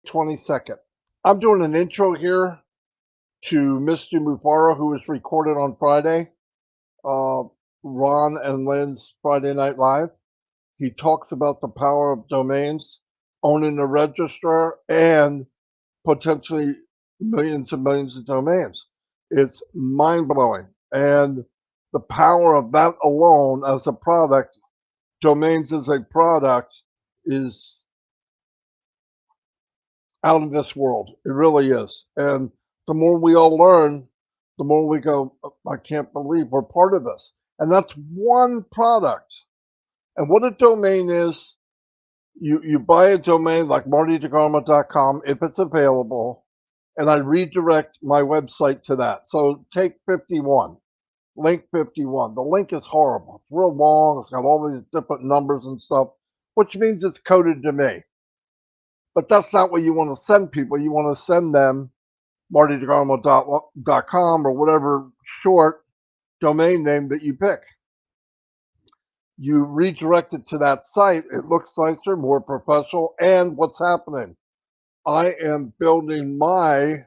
22nd. I'm doing an intro here to Mr. Mufareh, who was recorded on Friday, Ron and Lynn's Friday Night Live. He talks about the power of domains, owning a registrar, and potentially millions and millions of domains. It's mind-blowing. And the power of that alone as a product, domains as a product, is out of this world. It really is. And the more we all learn, the more we go, I can't believe we're part of this. And that's one product. And what a domain is, you buy a domain like martydegarmo.com if it's available, and I redirect my website to that. So take 51, link 51. The link is horrible. It's real long. It's got all these different numbers and stuff, which means it's coded to me. But that's not what you want to send people. You want to send them martydegarmo.com or whatever short domain name that you pick. You redirect it to that site. It looks nicer, more professional. And what's happening? I am building my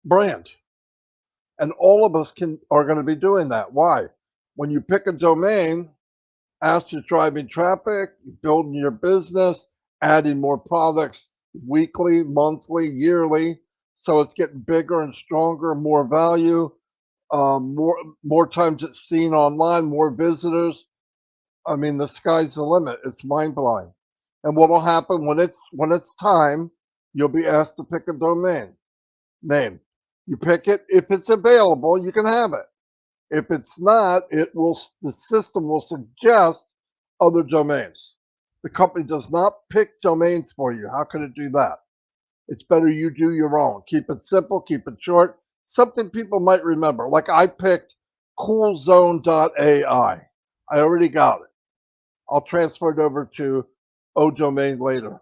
brand. And all of us are going to be doing that. Why? When you pick a domain, as you're driving traffic, building your business, adding more products weekly, monthly, yearly, so it's getting bigger and stronger, more value, more times it's seen online, more visitors. I mean, the sky's the limit. It's mind blowing. And what will happen when it's time? You'll be asked to pick a domain name. You pick it. If it's available, you can have it. If it's not, the system will suggest other domains. The company does not pick domains for you. How can it do that? It's better you do your own. Keep it simple, keep it short. Something people might remember. Like I picked coolzone.ai. I already got it. I'll transfer it over to ODomain later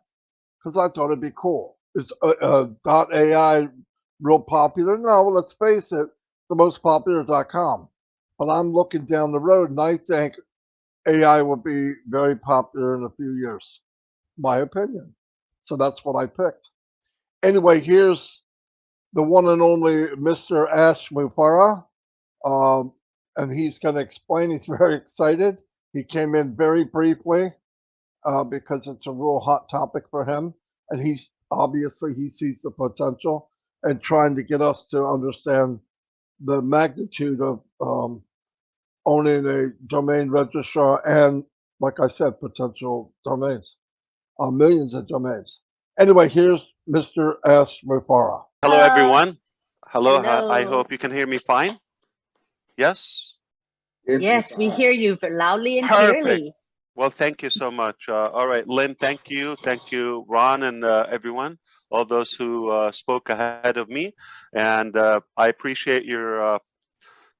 because I thought it'd be cool. Is .ai real popular? No, let's face it, the most popular is .com. But I'm looking down the road and I think AI will be very popular in a few years. My opinion. So that's what I picked. Anyway, here's the one and only Mr. Ash Mufareh. And he's going to explain. He's very excited. He came in very briefly because it's a real hot topic for him. And he sees the potential and trying to get us to understand the magnitude of owning a domain registrar and, like I said, potential domains, millions of domains. Anyway, here's Mr. Ash Mufareh. Hello, everyone. Hello. Hello. I hope you can hear me fine. Yes? Yes, we hear you loudly and Perfect. clearly. Well, thank you so much. All right, Lynn, thank you. Thank you, Ron, and everyone, all those who spoke ahead of me. And I appreciate your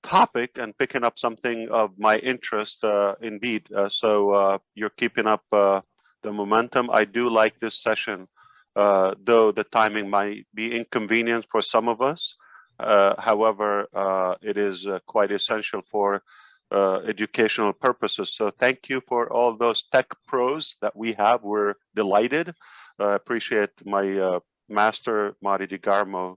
topic and picking up something of my interest, indeed. So you're keeping up the momentum. I do like this session, though the timing might be inconvenient for some of us. However, it is quite essential for educational purposes. So thank you for all those tech pros that we have. We're delighted. Appreciate my master, Mari DiGarmo,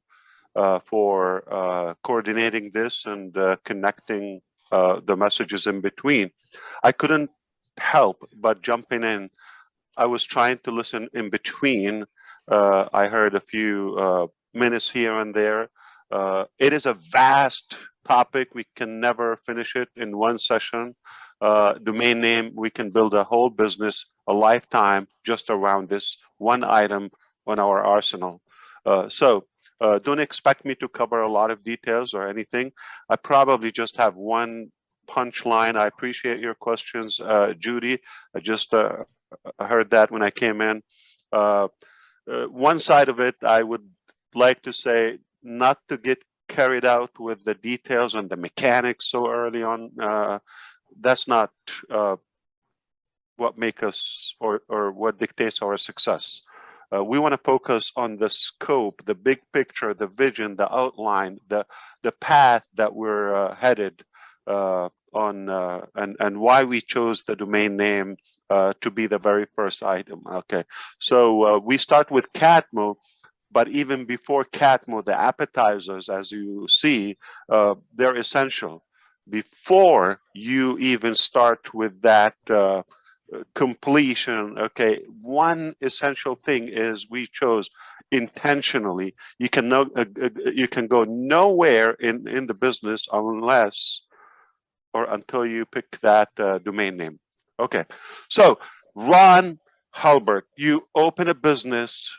for coordinating this and connecting the messages in between. I couldn't help but jumping in. I was trying to listen in between. I heard a few minutes here and there. It is a vast topic. We can never finish it in one session. Domain name, we can build a whole business, a lifetime, just around this one item on our arsenal. So don't expect me to cover a lot of details or anything. I probably just have one punchline. I appreciate your questions, Judy. I just heard that when I came in. One side of it, I would like to say, not to get carried out with the details and the mechanics so early on. That's not what makes us or what dictates our success. We want to focus on the scope, the big picture, the vision, the outline, the path that we're headed on, and why we chose the domain name to be the very first item. Okay, so we start with Catmo, but even before Catmo, the appetizers, as you see, they're essential. Before you even start with that completion, okay, one essential thing is we chose intentionally. You can go nowhere in the business unless or until you pick that domain name. Okay, so Ron Halbert, you open a business,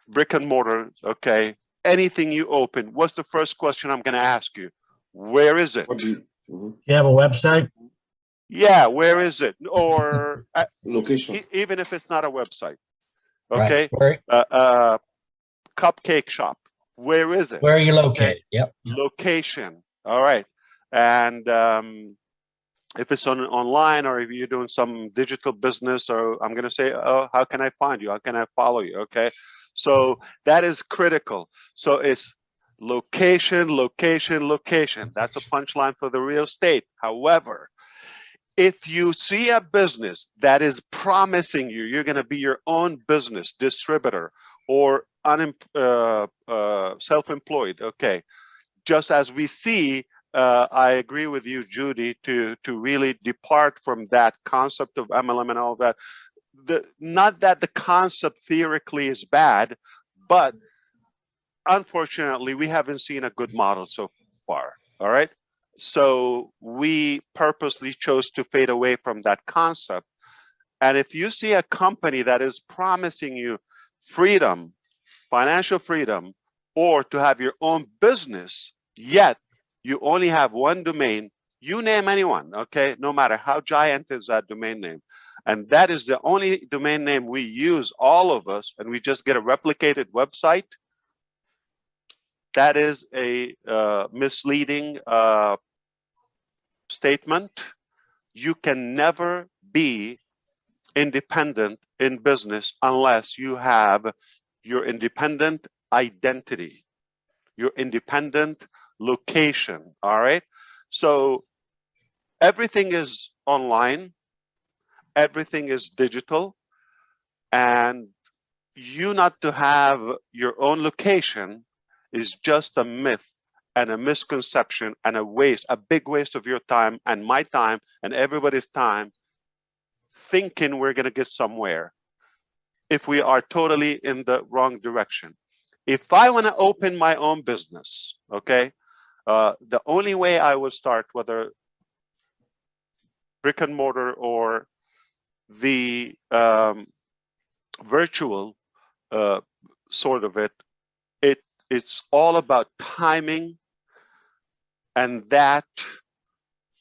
brick and mortar, okay, anything you open, what's the first question I'm going to ask you? Where is it? You have a website? Yeah, where is it? Or Location. even if it's not a website, okay? Right. Cupcake shop, where is it? Where are you located? Okay. Yep. Location, all right. And if it's online, or if you're doing some digital business, or I'm going to say, oh, how can I find you? How can I follow you? Okay. So that is critical. So it's location, location, location. That's a punchline for the real estate. However, if you see a business that is promising you're going to be your own business distributor or self-employed, okay, just as we see, I agree with you, Judy, to really depart from that concept of MLM and all that. Not that the concept theoretically is bad, but unfortunately, we haven't seen a good model so far. All right. So we purposely chose to fade away from that concept. And if you see a company that is promising you freedom, financial freedom, or to have your own business, yet you only have one domain, you name anyone, okay? No matter how giant is that domain name. And that is the only domain name we use, all of us, and we just get a replicated website. That is a misleading statement. You can never be independent in business unless you have your independent identity, your independent location, all right? So everything is online, everything is digital, and you not to have your own location is just a myth and a misconception and a waste, a big waste of your time and my time and everybody's time, thinking we're going to get somewhere if we are totally in the wrong direction. If I want to open my own business, okay, the only way I would start, whether brick and mortar or the virtual sort of it's all about timing and that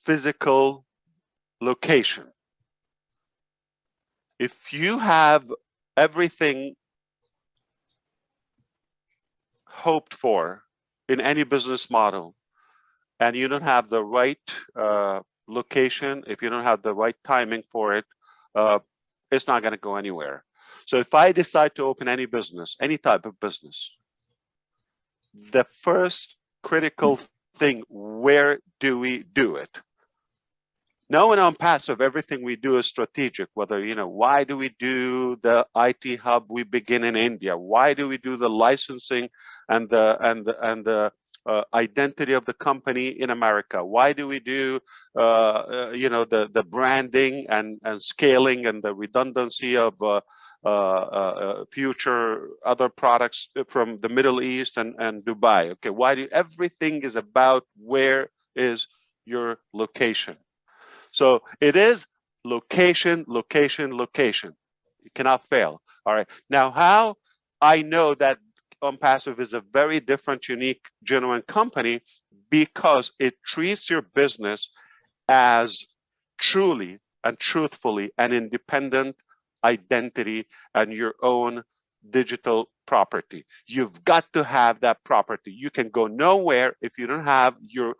physical location. If you have everything hoped for in any business model and you don't have the right location, if you don't have the right timing for it, it's not going to go anywhere. So if I decide to open any business, any type of business, the first critical thing, where do we do it? Now in ONPASSIVE, everything we do is strategic. Whether, you know, why do we do the IT hub? We begin in India. Why do we do the licensing and the identity of the company in America? Why do we do you know, the branding and scaling and the redundancy of future other products from the Middle East and Dubai? Okay, why do everything is about where is your location? So it is location, location, location. You cannot fail. All right. Now, how I know that ONPASSIVE is a very different, unique, genuine company, because it treats your business as truly and truthfully an independent identity and your own digital property. You've got to have that property. You can go nowhere if you don't have your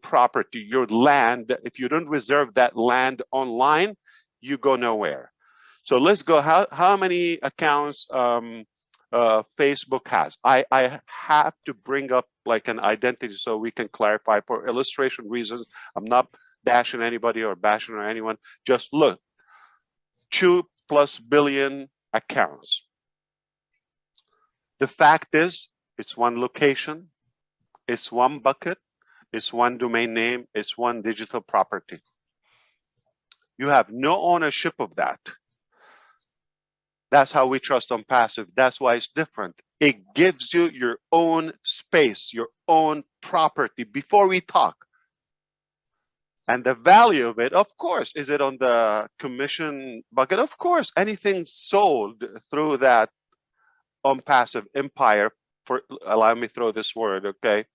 property, your land. If you don't reserve that land online, you go nowhere. So let's go. How many accounts Facebook has? I have to bring up like an identity so we can clarify for illustration reasons. I'm not bashing anybody or bashing or anyone. Just look. 2+ billion accounts. The fact is, it's one location, it's one bucket, it's one domain name, it's one digital property. You have no ownership of that. That's how we trust ONPASSIVE. That's why it's different. It gives you your own space, your own property before we talk. And the value of it, of course, is it on the commission bucket? Of course, anything sold through that ONPASSIVE empire, for allow me to throw this word, okay?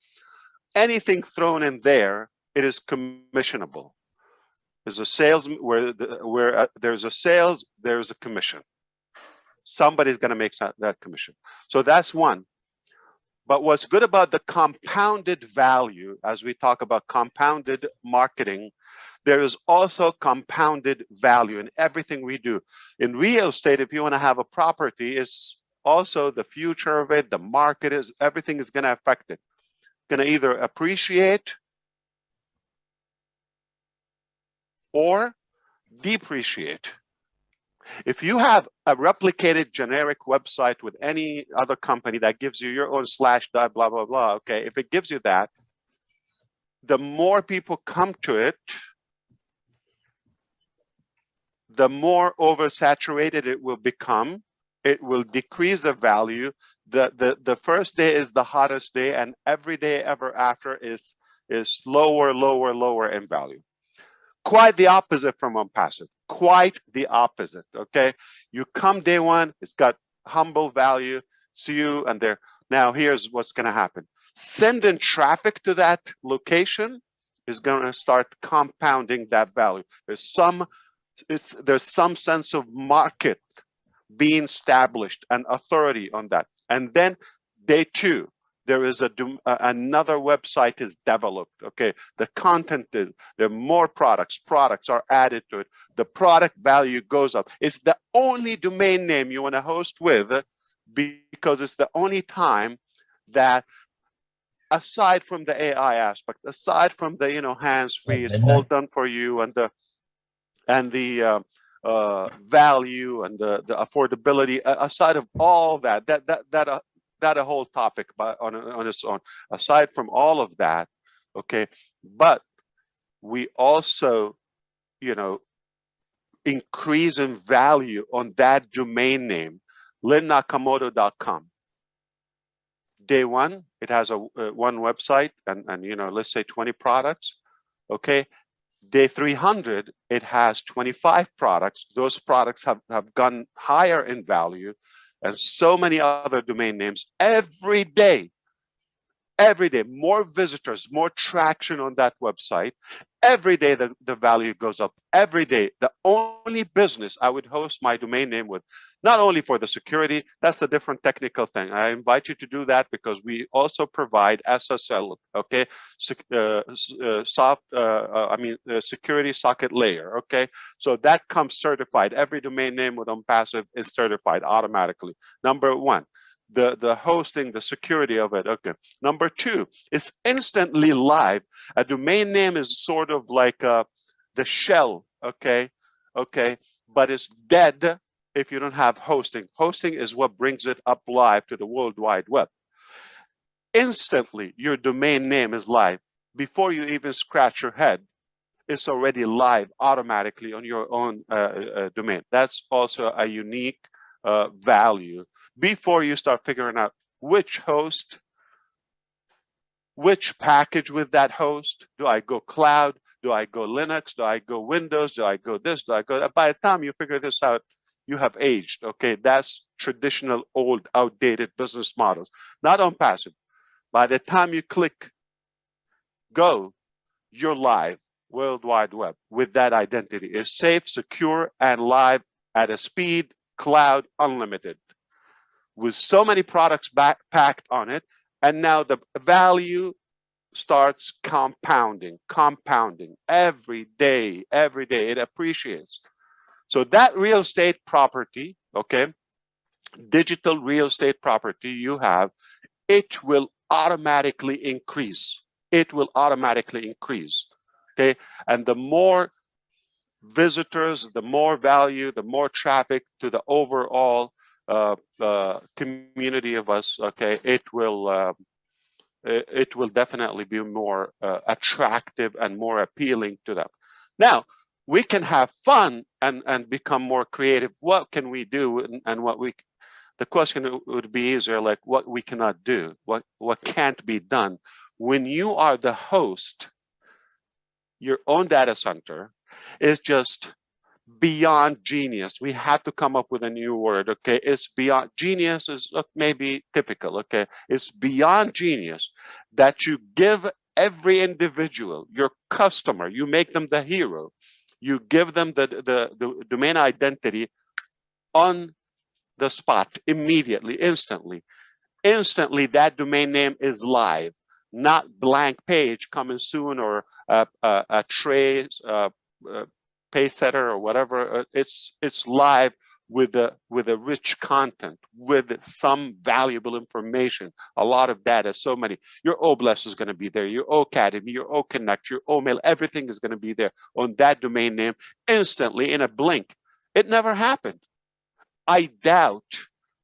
Anything thrown in there, it is commissionable. There's a sales where there's a sales, there's a commission. Somebody's going to make that commission. So that's one. But what's good about the compounded value, as we talk about compounded marketing, there is also compounded value in everything we do. In real estate, if you want to have a property, it's also the future of it, the market is, everything is going to affect it. Going to either appreciate or depreciate. If you have a replicated generic website with any other company that gives you your own / blah, blah, blah, okay, if it gives you that, the more people come to it, the more oversaturated it will become. It will decrease the value. The first day is the hottest day, and every day ever after is lower, lower, lower in value. Quite the opposite from ONPASSIVE. Quite the opposite, okay? You come day one, it's got humble value, see you, and there. Now here's what's gonna happen. Sending traffic to that location is gonna start compounding that value. There's some sense of market being established and authority on that. And then day two, there is another website is developed, okay? The content is, there are more products are added to it. The product value goes up. It's the only domain name you wanna host with because it's the only time that, aside from the AI aspect, aside from the, hands-free, it's all done for you, and the value and the affordability, aside of all that a whole topic on its own. Aside from all of that, okay, but we also, increase in value on that domain name, linnakamoto.com. Day one, it has one website and let's say 20 products, okay. Day 300, it has 25 products. Those products have gone higher in value, and so many other domain names. Every day, more visitors, more traction on that website. Every day the value goes up. Every day, the only business I would host my domain name with, not only for the security, that's a different technical thing. I invite you to do that because we also provide SSL, okay, security socket layer, okay? So that comes certified. Every domain name with ONPASSIVE is certified automatically. Number one. The hosting, the security of it, okay. Number two, it's instantly live. A domain name is sort of like the shell, okay, but it's dead if you don't have hosting. Hosting is what brings it up live to the World Wide Web. Instantly, your domain name is live. Before you even scratch your head, it's already live automatically on your own domain. That's also a unique value. Before you start figuring out which host, which package with that host, do I go cloud, do I go Linux, do I go Windows, do I go this, do I go that? By the time you figure this out, you have aged, okay? That's traditional, old, outdated business models, not ONPASSIVE. By the time you click go, you're live, World Wide Web, with that identity. It's safe, secure, and live at a speed, cloud, unlimited, with so many products packed on it. And now the value starts compounding every day, it appreciates. So that real estate property, okay, digital real estate property you have, it will automatically increase. It will automatically increase, okay? And the more visitors, the more value, the more traffic to the overall community of us. Okay, it will definitely be more attractive and more appealing to them. Now, we can have fun and become more creative. What can we do? And the question would be easier, like what we cannot do, what can't be done. When you are the host, your own data center is just beyond genius. We have to come up with a new word. Okay, it's beyond genius is maybe typical. Okay, it's beyond genius that you give every individual, your customer, you make them the hero, you give them the domain identity on the spot, immediately, instantly. That domain name is live, not blank page coming soon, or a trace pay setter or whatever. It's live with a rich content, with some valuable information, a lot of data, so many. Your OBLES is going to be there, your OAcademy, your OConnect, your OMail, everything is going to be there on that domain name instantly, in a blink. It never happened. I doubt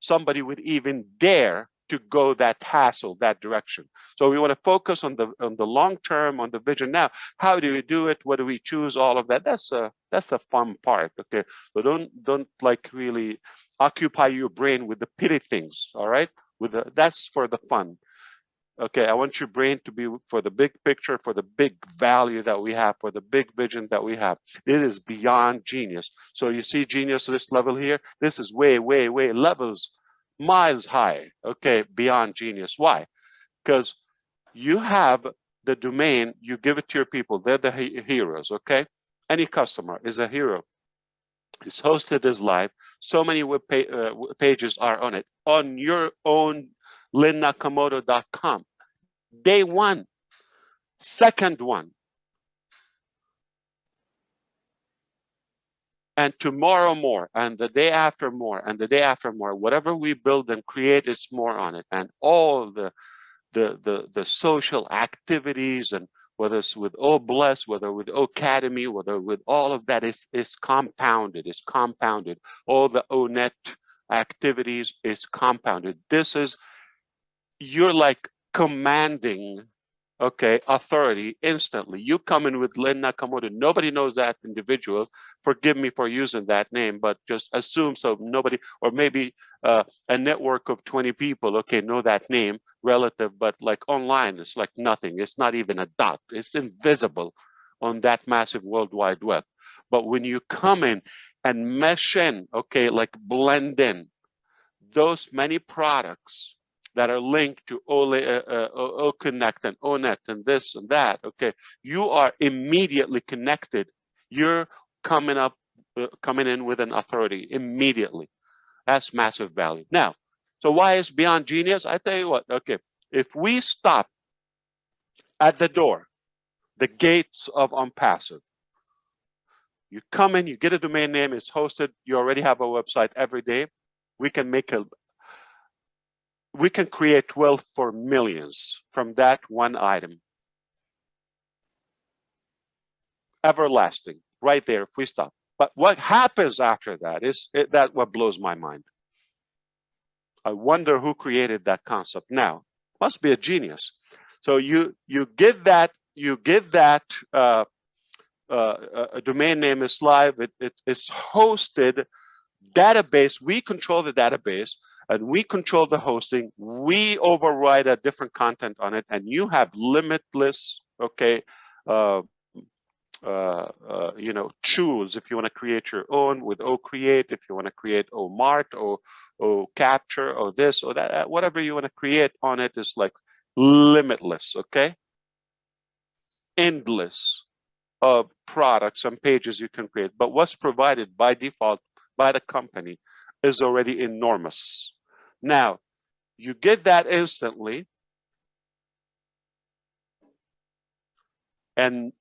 somebody would even dare to go that hassle, that direction. So we want to focus on the long term, on the vision. Now, how do we do it? What do we choose? All of that. That's the fun part. Okay. So don't like really occupy your brain with the pity things. All right. That's for the fun. Okay, I want your brain to be for the big picture, for the big value that we have, for the big vision that we have. It is beyond genius. So you see genius at this level here? This is way, way, way levels, miles high, okay, beyond genius. Why? Because you have the domain, you give it to your people. They're the heroes, okay? Any customer is a hero. It's hosted as live. So many web pages are on it. On your own linnakamoto.com. Day one, second one, and tomorrow more, and the day after more, and the day after more. Whatever we build and create, it's more on it. And all the social activities, and whether it's with OBLES, whether with OAcademy, whether with all of that, is compounded. It's compounded. All the ONET activities is compounded. This is, you're like commanding, okay, authority instantly. You come in with Lynn Nakamoto. Nobody knows that individual. Forgive me for using that name, but just assume so. Nobody, or maybe a network of 20 people, okay, know that name relative, but like online, it's like nothing. It's not even a dot. It's invisible on that massive World Wide Web. But when you come in and mesh in, okay, like blend in those many products that are linked to OConnect and ONET and this and that, okay, you are immediately connected. You're coming in with an authority immediately. That's massive value. Now, so why is beyond genius? I tell you what, okay, if we stop at the door, the gates of ONPASSIVE, you come in, you get a domain name, it's hosted, you already have a website every day. We can create wealth for millions from that one item. Everlasting, right there if we stop. But what happens after that is that what blows my mind. I wonder who created that concept. Now, must be a genius. So you give that a domain name is live. It's hosted database. We control the database and we control the hosting. We override a different content on it, and you have limitless, okay, tools if you want to create your own with OCreate, if you want to create OMart or OCapture or this or that, whatever you want to create on it is like limitless, okay? Endless products and pages you can create. But what's provided by default by the company is already enormous. Now, you get that instantly, and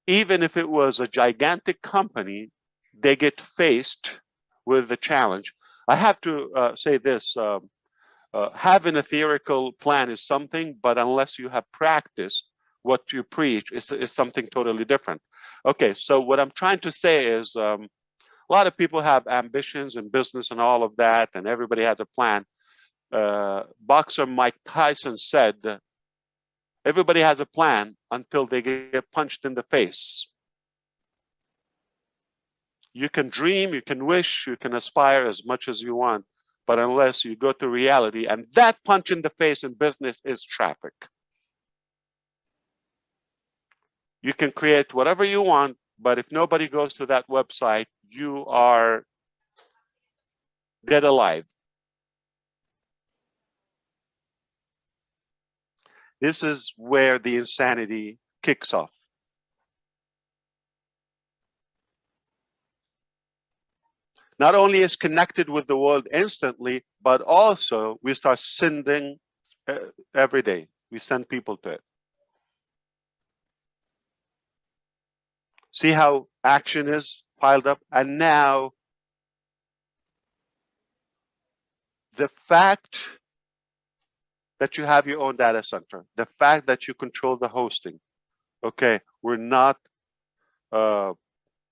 even if it was a gigantic company, they get faced with the challenge. I have to say this, having a theoretical plan is something, but unless you have practice what you preach is something totally different. Okay, so what I'm trying to say is a lot of people have ambitions in business and all of that, and everybody has a plan. Boxer Mike Tyson said, everybody has a plan until they get punched in the face. You can dream, you can wish, you can aspire as much as you want, but unless you go to reality, and that punch in the face in business is traffic. You can create whatever you want, but if nobody goes to that website, you are dead alive. This is where the insanity kicks off. Not only is connected with the world instantly, but also we start sending every day. We send people to it. See how action is piled up? And now the fact that you have your own data center, the fact that you control the hosting, okay, we're not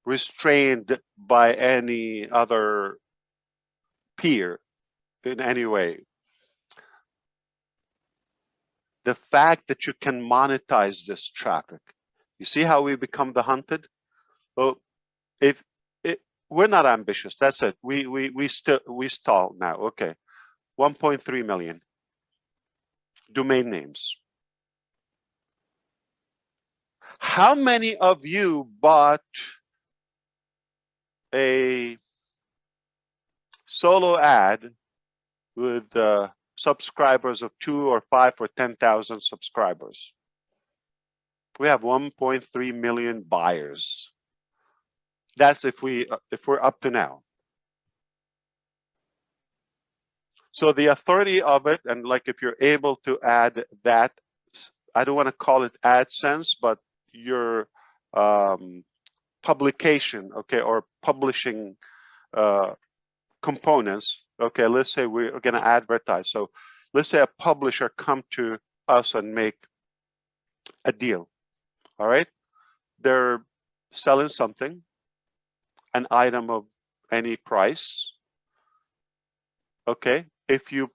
restrained by any other peer in any way. The fact that you can monetize this traffic. You see how we become the hunted? Well, we're not ambitious, that's it. We stall now. Okay, 1.3 million domain names. How many of you bought a solo ad with subscribers of 2 or 5 or 10,000 subscribers? We have 1.3 million buyers. That's if we're up to now. So the authority of it, and like if you're able to add that, I don't want to call it AdSense, but your publication, okay, or publishing components. Okay, let's say we're going to advertise. So let's say a publisher come to us and make a deal. All right, they're selling something, an item of any price. Okay, if you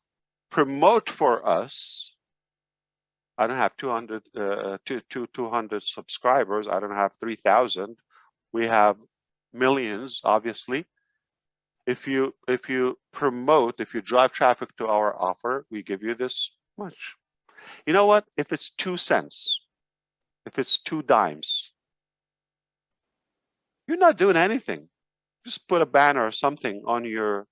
promote for us, I don't have 200 subscribers. I don't have 3,000. We have millions, obviously. If you promote, if you drive traffic to our offer, we give you this much. You know what? If it's 2 cents, if it's 2 dimes, you're not doing anything. Just put a banner or something on your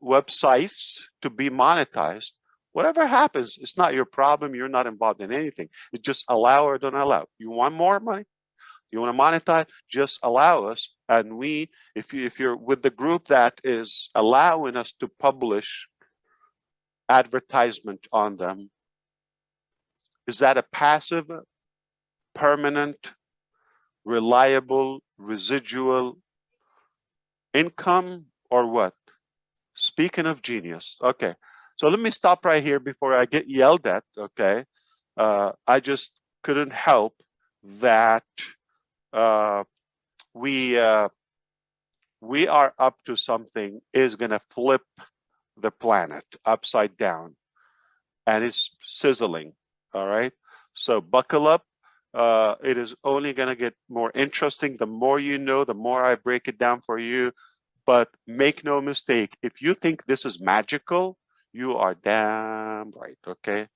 websites to be monetized. Whatever happens, it's not your problem. You're not involved in anything. You just allow or don't allow. You want more money? You want to monetize? Just allow us. And we, if you're with the group that is allowing us to publish advertisement on them, is that a passive, permanent, reliable, residual income or what? Speaking of genius, okay. So let me stop right here before I get yelled at, okay? I just couldn't help that we are up to something is gonna flip the planet upside down, and it's sizzling, all right? So buckle up. It is only gonna get more interesting. The more you know, the more I break it down for you. But make no mistake, if you think this is magical, you are damn right, okay?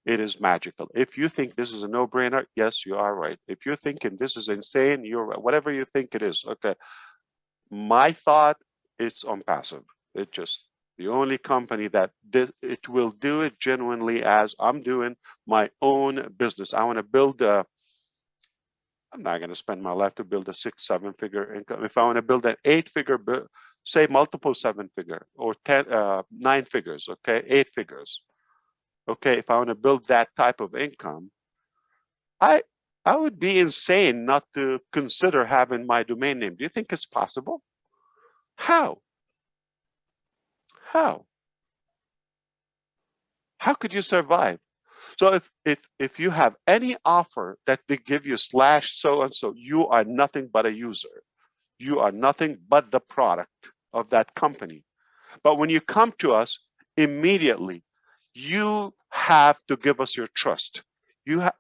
It is magical. If you think this is a no-brainer, yes, you are right. If you're thinking this is insane, you're right. Whatever you think it is, okay? My thought, it's ONPASSIVE. It just, the only company that it will do it genuinely as I'm doing my own business. I want to build a, I'm not going to spend my life to build a 6-7 figure income. If I want to build an 8-figure, say multiple 7-figure or 9 figures, okay, 8 figures. Okay, if I want to build that type of income, I would be insane not to consider having my domain name. Do you think it's possible? How? How? How could you survive? So if you have any offer that they give you slash so and so, you are nothing but a user. You are nothing but the product of that company. But when you come to us, immediately, you have to give us your trust. You have,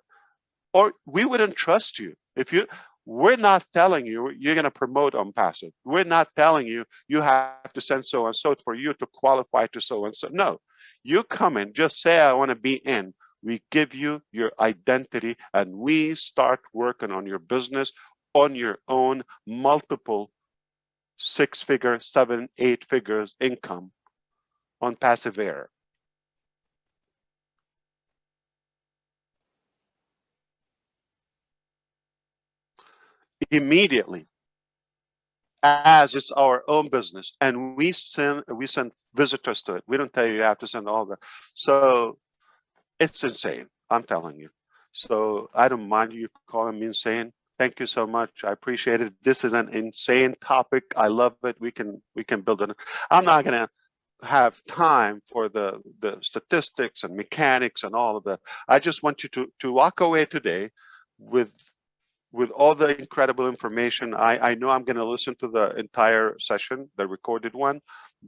or we wouldn't trust you if you. We're not telling you you're going to promote ONPASSIVE. We're not telling you you have to send so and so for you to qualify to so and so. No, you come in, just say I want to be in. We give you your identity, and we start working on your business on your own, multiple 6-figure, 7, 8 figures income on passive air. Immediately, as it's our own business, and we send visitors to it. We don't tell you have to send all that. So it's insane, I'm telling you. So I don't mind you calling me insane. Thank you so much. I appreciate it. This is an insane topic. I love it. We can build it. I'm not gonna have time for the statistics and mechanics and all of that. I just want you to walk away today with all the incredible information. I know I'm going to listen to the entire session, the recorded one,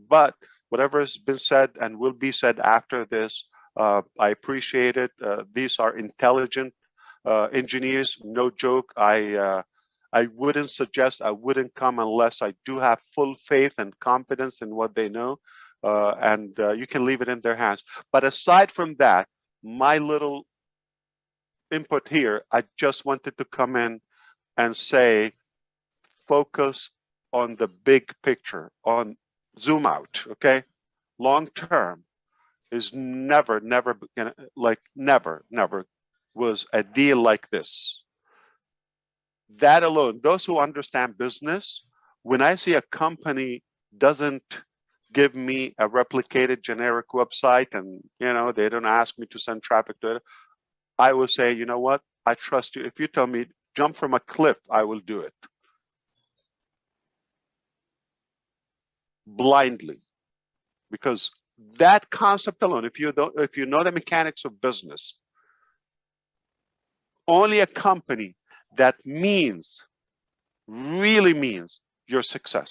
but whatever has been said and will be said after this, I appreciate it. These are intelligent engineers, no joke. I wouldn't suggest, I wouldn't come unless I do have full faith and confidence in what they know, and you can leave it in their hands. But aside from that, my little input here, I just wanted to come in and say, focus on the big picture, on zoom out, okay? Long term is never gonna, like never was a deal like this. That alone, those who understand business, when I see a company doesn't give me a replicated generic website and they don't ask me to send traffic to it, I will say, you know what, I trust you. If you tell me jump from a cliff, I will do it blindly, because that concept alone, if you know the mechanics of business, only a company that really means your success